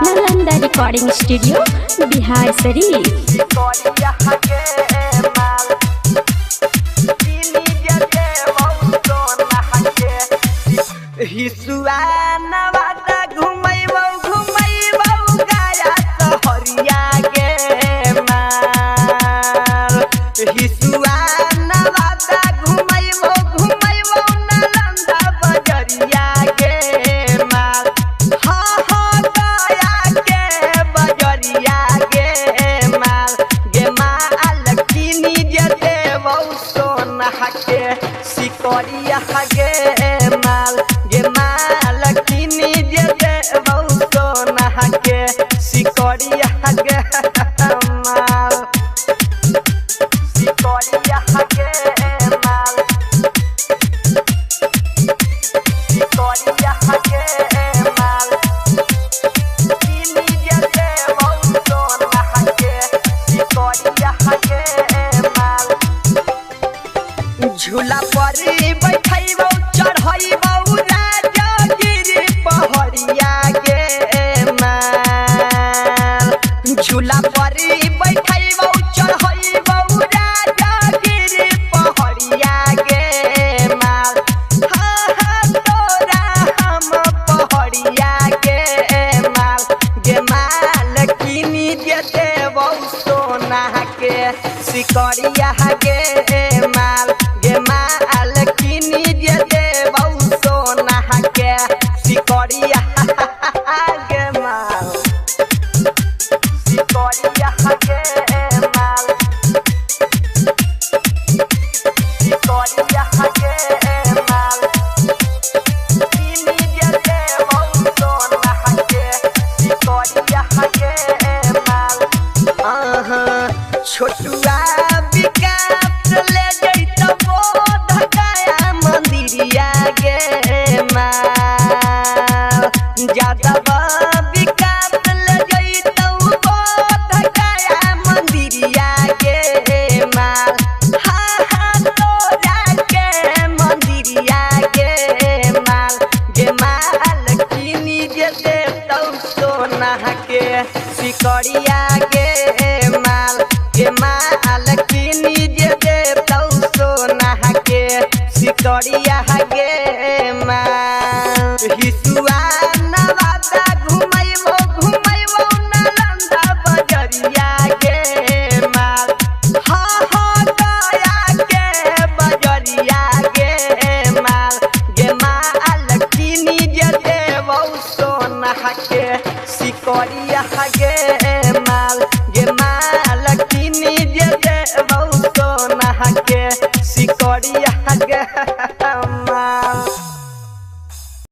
Nalanda recording studio Bihar Sharif. Hisua Nawada घुमैबौ गाया सहरिया गे माल। हिसुआ नवादा घुमैबौ नालंदा बजरिया गे माल। हाँ गया के बजरिया गे माल। गे माल किनी जे देबौ सोना के सिकरिया गे माल। गे माल किनी जे देबौ सोना के सिकरिया गे माल। सिकरिया गे माल। सिकरिया गे माल। किनी जे देबौ सोना के सिकरिया गे माल। झूला पर बैठैबौ चढ़ैबौ राजगिरी पहड़िया गे माल। झूला पर बैठैबौ चढ़ैबौ राजगिरी पहड़िया गे माल। हाँ तोरा हम पहड़िया गे माल। गे माल किनी जे देबौ सोना के सिकरिया गे माल। गे माल किनी जे देबौ सोना के सिकरिया गे माल। सिकरिया गे माल। सिकरिया गे माल। किनी जे देबौ सोना के सिकरिया गे माल। छोटुआ विकास ले जैतौ बोध गया मंदिरिया गे माल। यादव विकास ले जैतौ बोध गया मंदिरिया गे माल। हाँ तोरा के मंदिरिया गे माल। गे माल किनी जे देतौ सोना के सिकरिया गे माल। गे माल किनी जे देतौ सोना के सिकरिया गे माल। हिसुआ नवादा घुमैबौ नालंदा बजरिया गे माल। हाँ गया के बजरिया गे माल। गे माल किनी जे देबौ सोना के सिकरिया गे माल। गे माल किनी जे देबौ सोना के सिकरिया गे